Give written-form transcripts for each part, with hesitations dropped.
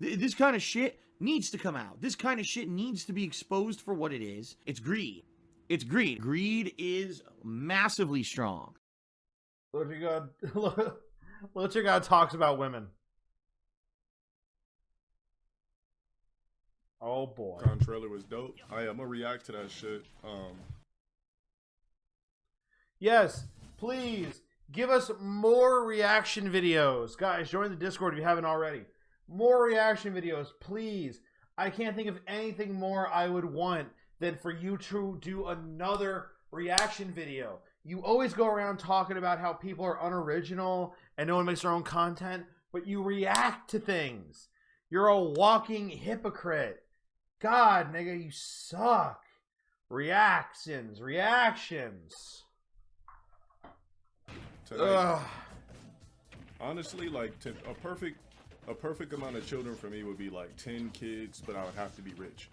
This kind of shit needs to come out. This kind of shit needs to be exposed for what it is. It's greed. It's greed. Greed is massively strong. Look what your God talks about women. Oh boy. Trailer was dope. I'm gonna react to that shit. Yes, please give us more reaction videos. Guys, join the Discord if you haven't already. More reaction videos, please. I can't think of anything more I would want than for you to do another reaction video. You always go around talking about how people are unoriginal and no one makes their own content, but you react to things. You're a walking hypocrite. God, nigga, you suck. Reactions. Honestly, like a perfect amount of children for me would be like 10 kids, but I would have to be rich.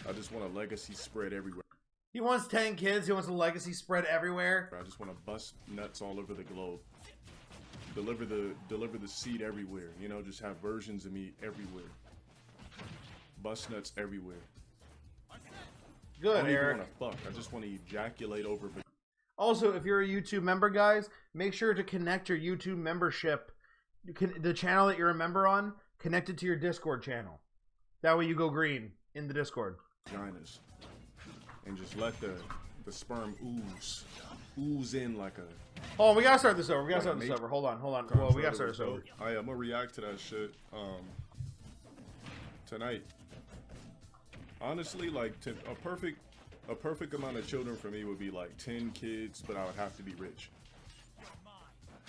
I just want a legacy spread everywhere. He wants 10 kids. He wants a legacy spread everywhere. I just want to bust nuts all over the globe. Deliver the seed everywhere. You know, just have versions of me everywhere. Bust nuts everywhere. Good, I don't Eric. even want to fuck. I just want to ejaculate over. Also, if you're a YouTube member, guys, make sure to connect your YouTube membership, the channel that you're a member on, connect it to your Discord channel. That way you go green in the Discord. Vaginas. And just let the sperm ooze in like a... Oh, we gotta start this over. Hold on. Well, we gotta start this over. I'm gonna react to that shit tonight. Honestly, like a perfect amount of children for me would be like 10 kids, but I would have to be rich.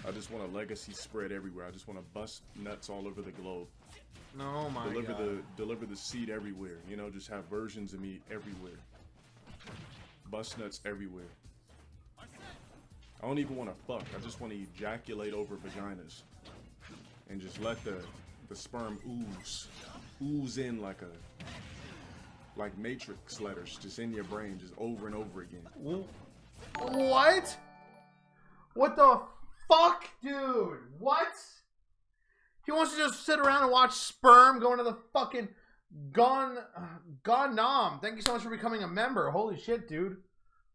I just want a legacy spread everywhere. I just want to bust nuts all over the globe. Oh my God. Deliver the seed everywhere. You know, just have versions of me everywhere. Bust nuts everywhere. I don't even want to fuck. I just want to ejaculate over vaginas. And just let the sperm ooze in like Matrix letters, just in your brain, just over and over again. What? What the fuck, dude? What? He wants to just sit around and watch sperm going to the fucking Nom. Thank you so much for becoming a member. Holy shit, dude.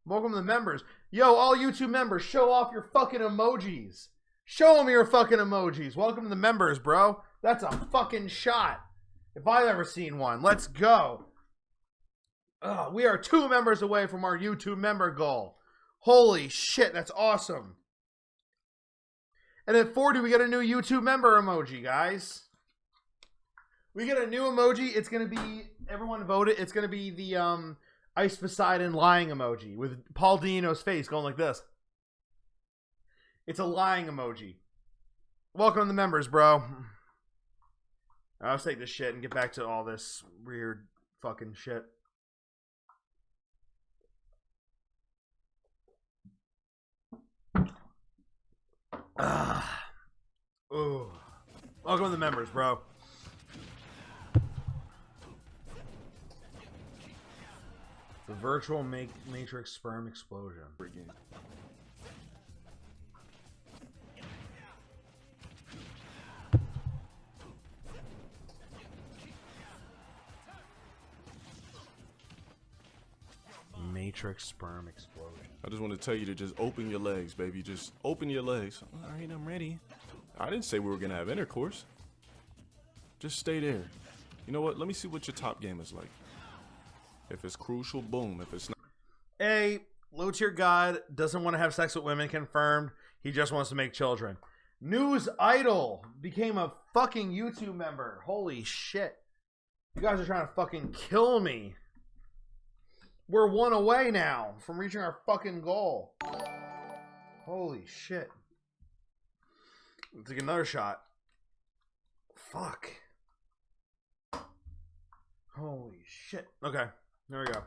Welcome to the members. Yo, all YouTube members, show off your fucking emojis. Show them your fucking emojis. Welcome to the members, bro. That's a fucking shot. If I've ever seen one. Let's go. We are 2 members away from our YouTube member goal. Holy shit, that's awesome. And at 40, we get a new YouTube member emoji, guys. We get a new emoji. It's going to be, everyone voted, it's going to be the Ice Poseidon lying emoji with Paul Dino's face going like this. It's a lying emoji. Welcome to the members, bro. Let's take this shit and get back to all this weird fucking shit. Ooh. Welcome to the members, bro. The virtual matrix sperm explosion. Matrix sperm explosion. I just want to tell you to just open your legs, baby. Just open your legs. All right, I'm ready. I didn't say we were going to have intercourse. Just stay there. You know what? Let me see what your top game is like. If it's crucial, boom. If it's not. A low tier god doesn't want to have sex with women, confirmed. He just wants to make children. News Idol became a fucking YouTube member. Holy shit. You guys are trying to fucking kill me. We're 1 away now from reaching our fucking goal. Holy shit. Let's take another shot. Fuck. Holy shit. Okay, there we go.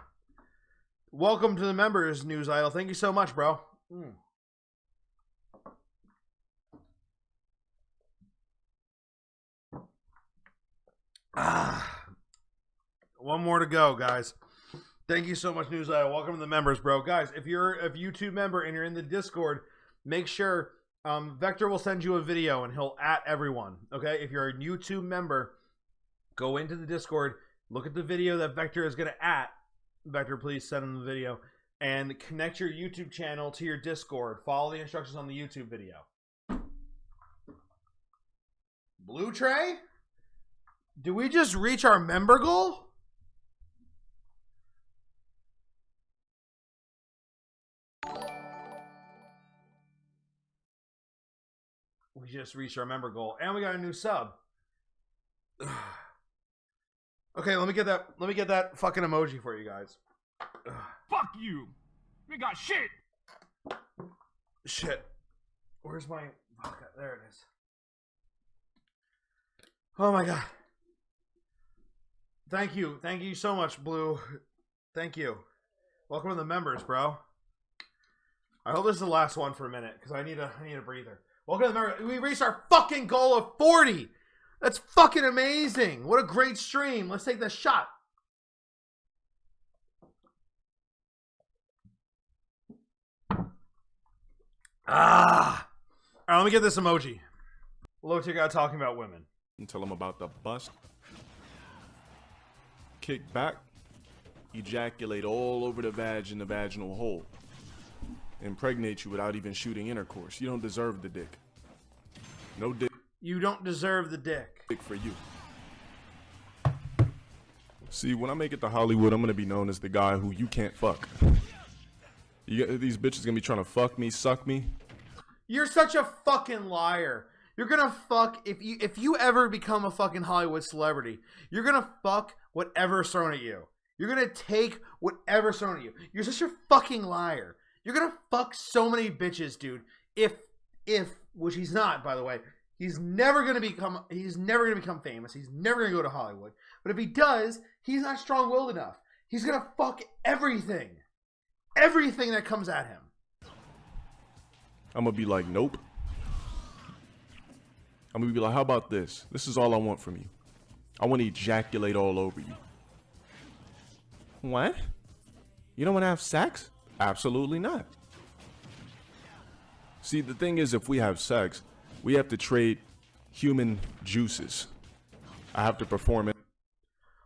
Welcome to the members, News Idol. Thank you so much, bro. One more to go, guys. Thank you so much, News Idol. Welcome to the members, bro. Guys, if you're a YouTube member and you're in the Discord, make sure Vector will send you a video and he'll at everyone. Okay, if you're a YouTube member, go into the Discord, look at the video that Vector is gonna at. Vector, please send him the video and connect your YouTube channel to your Discord. Follow the instructions on the YouTube video. Blue Tray? Do we just reach our member goal? We just reached our member goal, and we got a new sub. Okay, let me get that fucking emoji for you guys. Fuck you! We got shit! Shit. Where's my... Okay, there it is. Oh my god. Thank you. Thank you so much, Blue. Thank you. Welcome to the members, bro. I hope this is the last one for a minute, because I need a breather. Welcome to the members. We reached our fucking goal of 40! That's fucking amazing! What a great stream. Let's take this shot. Ah! Alright, let me get this emoji. Low tier guy talking about women. And tell them about the bust. Kick back. Ejaculate all over the vag in the vaginal hole. Impregnate you without even shooting intercourse. You don't deserve the dick. No dick. You don't deserve the dick. For you. See, when I make it to Hollywood, I'm gonna be known as the guy who you can't fuck. You get these bitches gonna be trying to fuck me, suck me. You're such a fucking liar. You're gonna fuck if you ever become a fucking Hollywood celebrity. You're gonna fuck whatever's thrown at you. You're gonna take whatever's thrown at you. You're such a fucking liar. You're gonna fuck so many bitches, dude. If which he's not, by the way. He's never gonna become famous. He's never gonna go to Hollywood. But if he does, he's not strong-willed enough. He's gonna fuck everything. Everything that comes at him. I'm gonna be like, nope. I'm gonna be like, how about this? This is all I want from you. I want to ejaculate all over you. What? You don't want to have sex? Absolutely not. See, the thing is, if we have sex, we have to trade human juices. I have to perform it.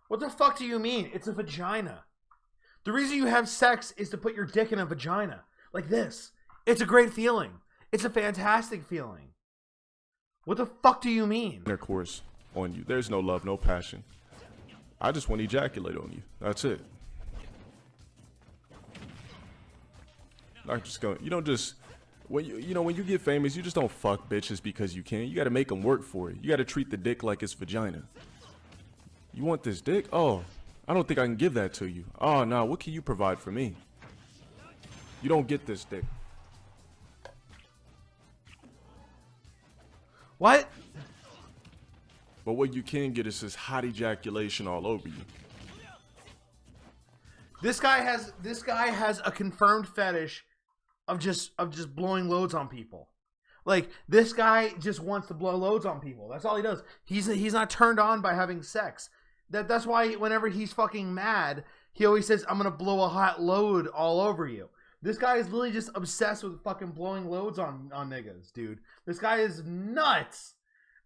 What the fuck do you mean? It's a vagina. The reason you have sex is to put your dick in a vagina. Like this. It's a great feeling. It's a fantastic feeling. What the fuck do you mean? Intercourse on you. There's no love, no passion. I just want to ejaculate on you. That's it. Not just going. You don't just when you get famous, you just don't fuck bitches because you can. You got to make them work for it. You got to treat the dick like it's vagina. You want this dick? Oh, I don't think I can give that to you. Oh no, what can you provide for me? You don't get this dick. What? But what you can get is this hot ejaculation all over you. This guy has a confirmed fetish of just blowing loads on people. Like, this guy just wants to blow loads on people. That's all he does. He's not turned on by having sex. That's why whenever he's fucking mad, he always says, I'm gonna blow a hot load all over you. This guy is literally just obsessed with fucking blowing loads on niggas, dude. This guy is nuts.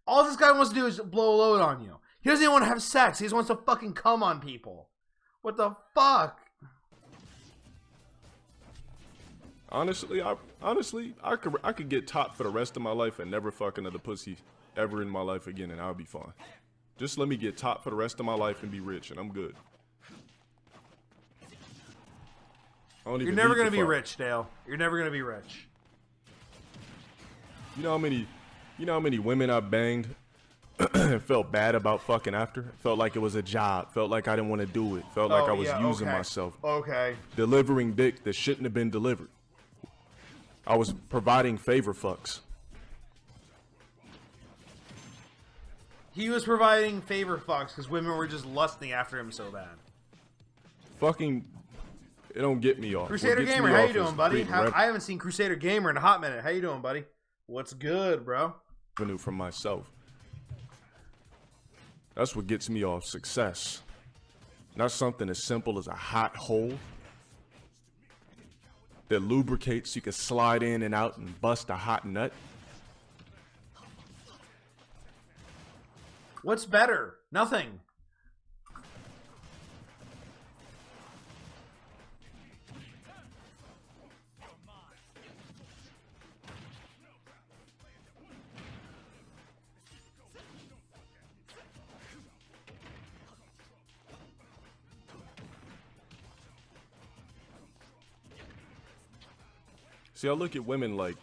All this guy wants to do is blow a load on you. He doesn't even want to have sex. He just wants to fucking come on people. What the fuck? Honestly, I could get top for the rest of my life and never fuck another pussy ever in my life again, and I'll be fine. Just let me get top for the rest of my life and be rich, and I'm good. You're never gonna be rich, Dale. You're never gonna be rich. You know how many women I banged and felt bad about fucking after? Felt like it was a job. Felt like I didn't want to do it. Felt like I was using myself. Okay. Delivering dick that shouldn't have been delivered. I was providing favor fucks. He was providing favor fucks because women were just lusting after him so bad. Fucking, it don't get me off. Crusader Gamer, how you doing, buddy? I haven't seen Crusader Gamer in a hot minute. How you doing, buddy? What's good, bro? Revenue from myself. That's what gets me off success. Not something as simple as a hot hole that lubricates so you can slide in and out and bust a hot nut. What's better? Nothing. See, I look at women like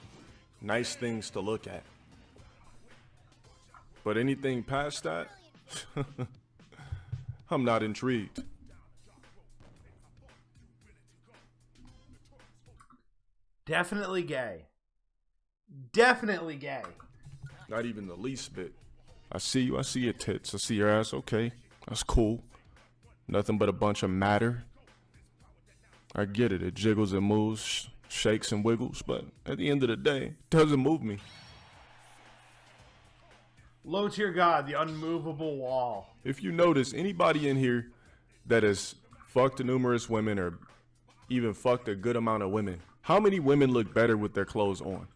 nice things to look at. But anything past that, I'm not intrigued. Definitely gay. Definitely gay. Not even the least bit. I see you, I see your tits, I see your ass, okay. That's cool. Nothing but a bunch of matter. I get it, it jiggles and moves, shakes and wiggles, but at the end of the day, it doesn't move me. Low tier God, the unmovable wall. If you notice, anybody in here that has fucked numerous women or even fucked a good amount of women, how many women look better with their clothes on?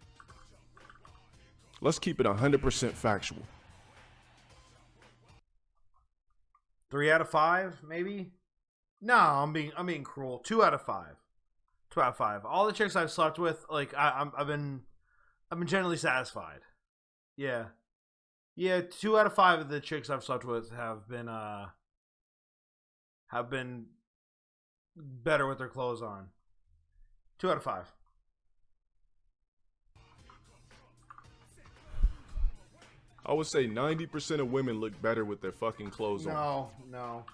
Let's keep it 100% factual. 3 out of 5, maybe? No, I'm being cruel. 2 out of 5. 2 out of 5. All the chicks I've slept with, like I've been generally satisfied. Yeah. Yeah, 2 out of 5 of the chicks I've slept with have been better with their clothes on. 2 out of 5. I would say 90% of women look better with their fucking clothes on. No.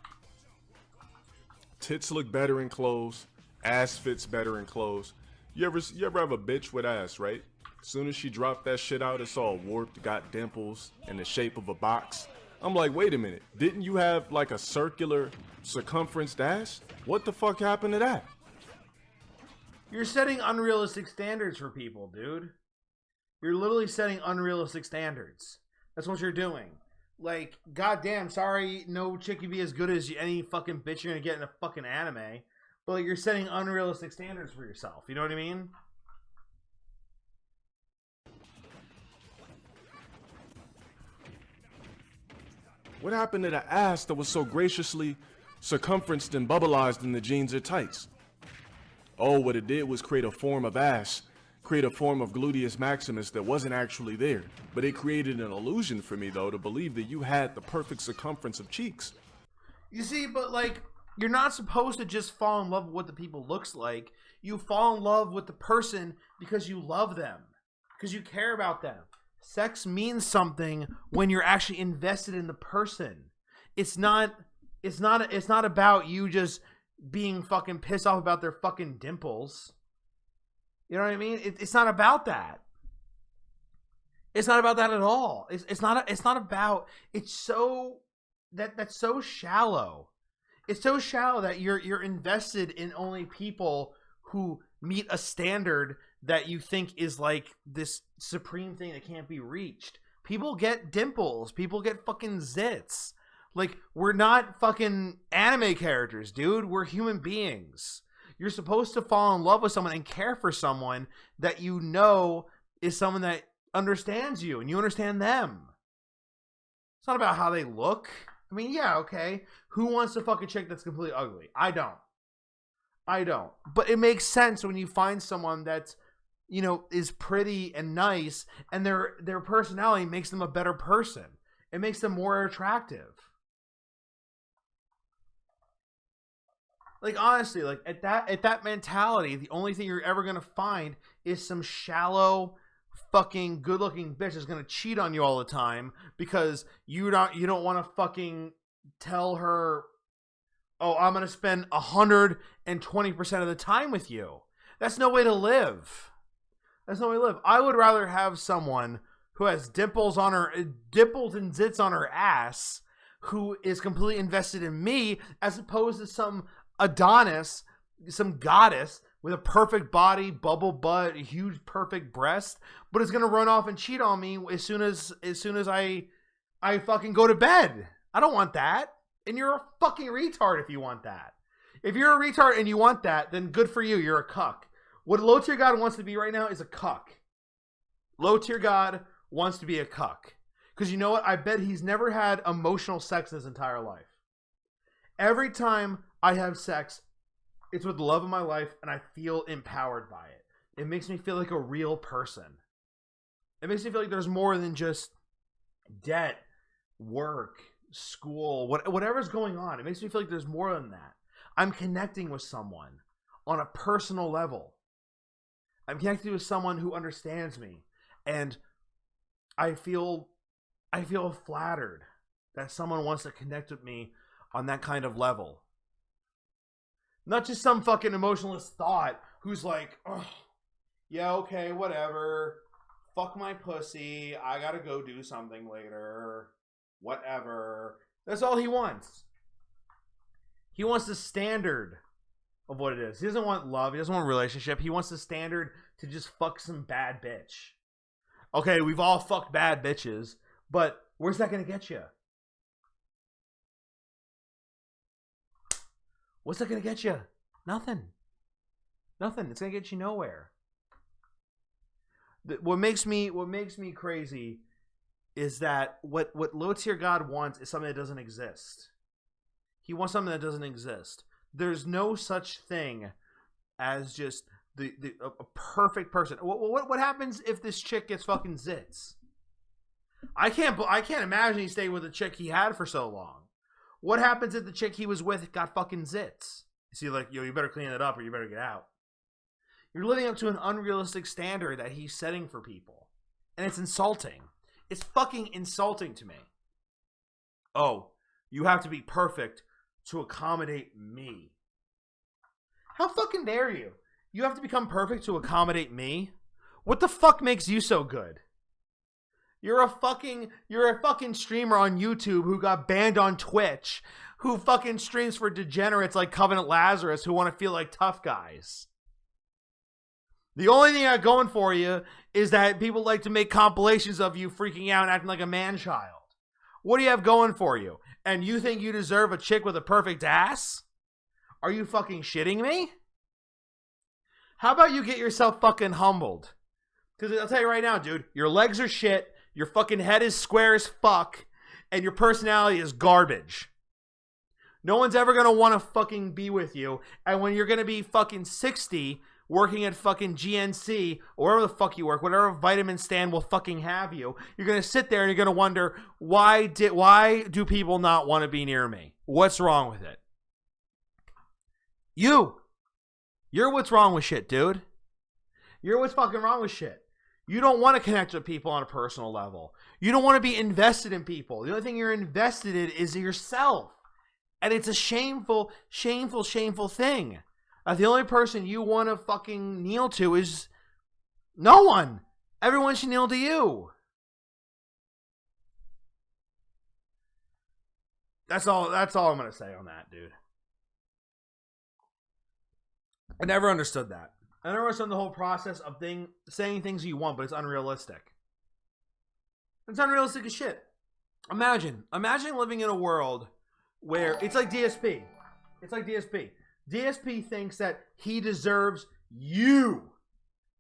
Tits look better in clothes. Ass fits better in clothes. You ever have a bitch with ass, right? As soon as she dropped that shit out, it's all warped, got dimples, in the shape of a box. I'm like, wait a minute. Didn't you have like a circular circumferenced ass? What the fuck happened to that? You're setting unrealistic standards for people, dude. You're literally setting unrealistic standards. That's what you're doing. Like, goddamn, sorry, no chick can be as good as any fucking bitch you're gonna get in a fucking anime. But like, you're setting unrealistic standards for yourself. You know what I mean? What happened to the ass that was so graciously circumferenced and bubbleized in the jeans or tights? Oh, what it did was create a form of ass, create a form of gluteus maximus that wasn't actually there. But it created an illusion for me, though, to believe that you had the perfect circumference of cheeks. You see, but like, you're not supposed to just fall in love with what the people looks like. You fall in love with the person because you love them, because you care about them. Sex means something when you're actually invested in the person. It's not about you just being fucking pissed off about their fucking dimples. You know what I mean? It's not about that. It's not about that at all. It's not about. It's so that's so shallow. It's so shallow that you're invested in only people who meet a standard that you think is like this supreme thing that can't be reached. People get dimples. People get fucking zits. Like, we're not fucking anime characters, dude. We're human beings. You're supposed to fall in love with someone and care for someone that you know is someone that understands you and you understand them. It's not about how they look. I mean, yeah, okay. Who wants to fuck a chick that's completely ugly? I don't. But it makes sense when you find someone that's, you know, is pretty and nice, and their personality makes them a better person. It makes them more attractive. Like, honestly, like at that mentality, the only thing you're ever gonna find is some shallow fucking good-looking bitch that's gonna cheat on you all the time because you don't want to fucking tell her, oh, I'm gonna spend 120% of the time with you. That's no way to live. That's no way to live. I would rather have someone who has dimples and zits on her ass, who is completely invested in me, as opposed to some Adonis, some goddess with a perfect body, bubble butt, huge perfect breast, but is gonna run off and cheat on me as soon as I fucking go to bed. I don't want that. And you're a fucking retard if you want that. If you're a retard and you want that, then good for you. You're a cuck. What low tier God wants to be right now is a cuck. Low tier God wants to be a cuck. Because you know what? I bet he's never had emotional sex in his entire life. Every time I have sex, it's with the love of my life, and I feel empowered by it. It makes me feel like a real person. It makes me feel like there's more than just debt, work, school, whatever's going on. It makes me feel like there's more than that. I'm connecting with someone on a personal level. I'm connecting with someone who understands me, and I feel flattered that someone wants to connect with me on that kind of level. Not just some fucking emotionless thought who's like, oh, yeah, okay, whatever. Fuck my pussy. I gotta go do something later. Whatever. That's all he wants. He wants the standard of what it is. He doesn't want love. He doesn't want a relationship. He wants the standard to just fuck some bad bitch. Okay, we've all fucked bad bitches, but where's that gonna get you? What's that gonna get you? Nothing. Nothing. It's gonna get you nowhere. What makes me crazy is that what low tier God wants is something that doesn't exist. He wants something that doesn't exist. There's no such thing as just a perfect person. What happens if this chick gets fucking zits? I can't imagine he stayed with a chick he had for so long. What happens if the chick he was with got fucking zits? Is he like, yo, you better clean it up or you better get out? You're living up to an unrealistic standard that he's setting for people. And it's insulting. It's fucking insulting to me. Oh, you have to be perfect to accommodate me. How fucking dare you? You have to become perfect to accommodate me? What the fuck makes you so good? You're a fucking streamer on YouTube who got banned on Twitch, who fucking streams for degenerates like Covenant Lazarus who want to feel like tough guys. The only thing I got going for you is that people like to make compilations of you freaking out and acting like a man-child. What do you have going for you? And you think you deserve a chick with a perfect ass? Are you fucking shitting me? How about you get yourself fucking humbled? Because I'll tell you right now, dude, your legs are shit, your fucking head is square as fuck, and your personality is garbage. No one's ever going to want to fucking be with you, and when you're going to be fucking 60... working at fucking GNC, or wherever the fuck you work, whatever vitamin stand will fucking have you, you're going to sit there and you're going to wonder, why do people not want to be near me? What's wrong with it? You're what's wrong with shit, dude. You're what's fucking wrong with shit. You don't want to connect with people on a personal level. You don't want to be invested in people. The only thing you're invested in is yourself. And it's a shameful, shameful, shameful thing. The only person you want to fucking kneel to is no one. Everyone should kneel to you. That's all I'm going to say on that, dude. I never understood that. I never understood the whole process of saying things you want, but it's unrealistic. It's unrealistic as shit. Imagine living in a world where it's like DSP. It's like DSP. DSP thinks that he deserves you.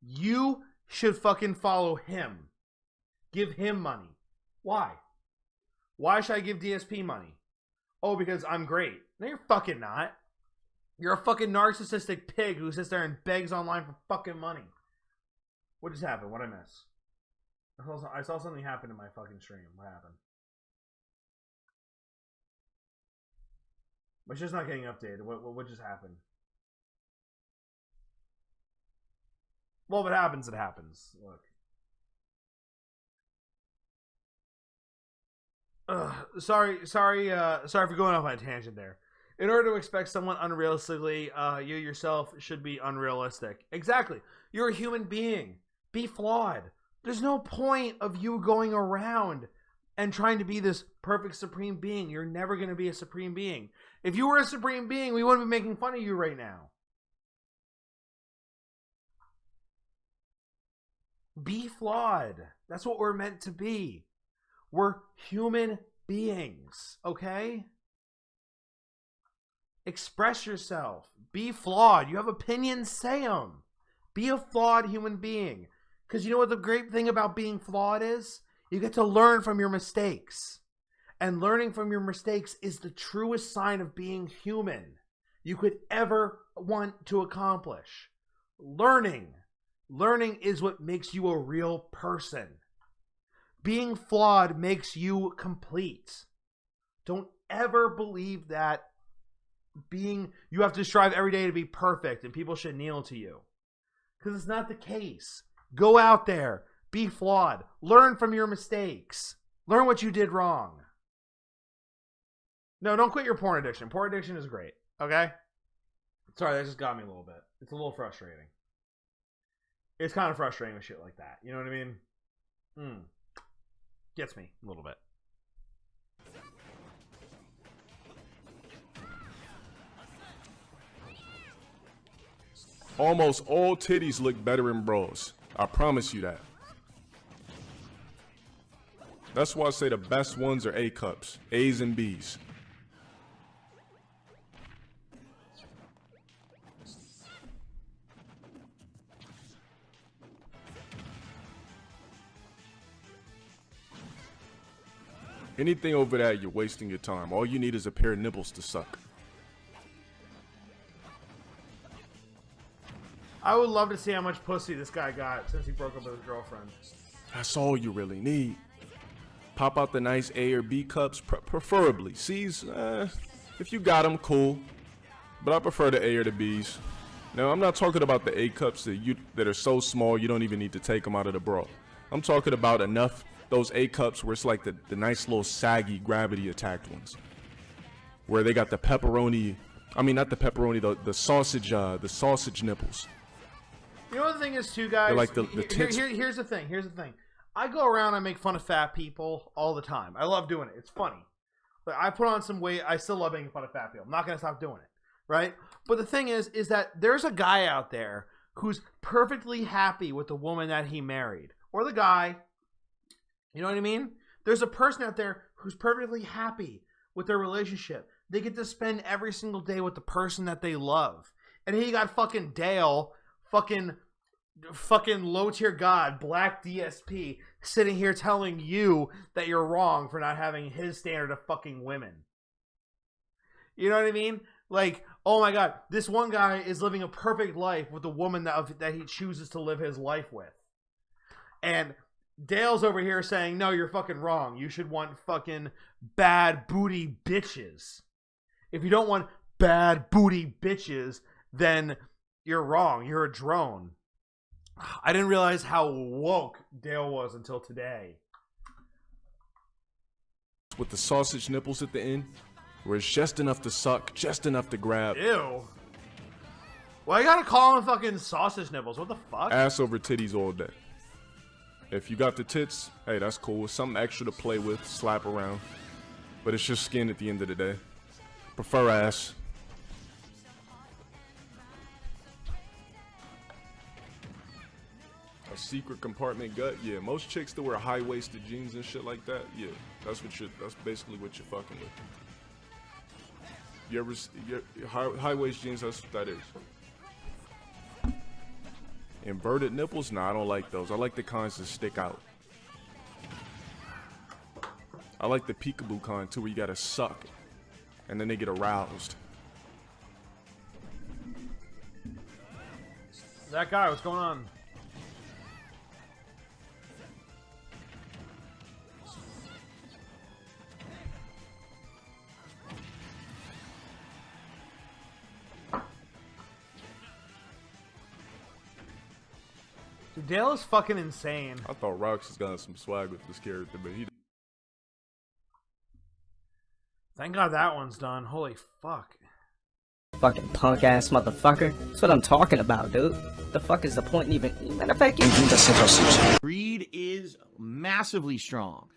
You should fucking follow him. Give him money. Why? Why should I give DSP money? Oh, because I'm great. No, you're fucking not. You're a fucking narcissistic pig who sits there and begs online for fucking money. What just happened? What'd I miss? I saw something happen in my fucking stream. What happened? My shit's not getting updated. What just happened? Well, if it happens, it happens. Look. Sorry for going off on a tangent there. In order to expect someone unrealistically, you yourself should be unrealistic. Exactly. You're a human being. Be flawed. There's no point of you going around and trying to be this perfect supreme being. You're never going to be a supreme being. If you were a supreme being, we wouldn't be making fun of you right now. Be flawed. That's what we're meant to be. We're human beings, okay? Express yourself. Be flawed. You have opinions, say them. Be a flawed human being. Because you know what the great thing about being flawed is? You get to learn from your mistakes. And learning from your mistakes is the truest sign of being human you could ever want to accomplish. Learning is what makes you a real person. Being flawed makes you complete. Don't ever believe that you have to strive every day to be perfect and people should kneel to you. Because it's not the case. Go out there, be flawed, learn from your mistakes, learn what you did wrong. No, don't quit your porn addiction. Porn addiction is great, okay? Sorry, that just got me a little bit. It's a little frustrating. It's kind of frustrating with shit like that. You know what I mean? Gets me a little bit. Almost all titties look better in bras. I promise you that. That's why I say the best ones are A cups, A's and B's. Anything over that, you're wasting your time. All you need is a pair of nipples to suck. I would love to see how much pussy this guy got since he broke up with his girlfriend. That's all you really need. Pop out the nice A or B cups, preferably. C's, if you got them, cool. But I prefer the A or the B's. Now, I'm not talking about the A cups that are so small you don't even need to take them out of the bra. I'm talking about enough, those A cups where it's like the nice little saggy gravity attacked ones. Where they got the pepperoni, I mean not the pepperoni, the sausage nipples. You know what the thing is too, guys? They're like the tits. Here's the thing. I go around and make fun of fat people all the time. I love doing it. It's funny. But I put on some weight. I still love making fun of fat people. I'm not going to stop doing it. Right? But the thing is that there's a guy out there who's perfectly happy with the woman that he married. Or the guy. You know what I mean? There's a person out there who's perfectly happy with their relationship. They get to spend every single day with the person that they love. And he got fucking Dale, fucking low tier god, Black DSP, sitting here telling you that you're wrong for not having his standard of fucking women. You know what I mean? Like, oh my god, this one guy is living a perfect life with the woman that he chooses to live his life with. And Dale's over here saying, no, you're fucking wrong. You should want fucking bad booty bitches. If you don't want bad booty bitches, then you're wrong. You're a drone. I didn't realize how woke Dale was until today. With the sausage nipples at the end, where it's just enough to suck, just enough to grab. Ew. Why you gotta call them fucking sausage nipples? What the fuck? Ass over titties all day. If you got the tits, hey, that's cool. It's something extra to play with, slap around. But it's just skin at the end of the day. Prefer ass. A secret compartment gut, yeah. Most chicks that wear high-waisted jeans and shit like that, yeah. That's basically what you're fucking with. You ever high-waist jeans? That's what that is. Inverted nipples? Nah, I don't like those. I like the kinds that stick out. I like the peekaboo kind too, where you gotta suck, and then they get aroused. That guy, what's going on? Dude, Dale is fucking insane. I thought Rox has got some swag with this character, but he. Thank God that one's done. Holy fuck. Fucking punk ass motherfucker. That's what I'm talking about, dude. The fuck is the point even? Matter of fact, you. Greed is massively strong.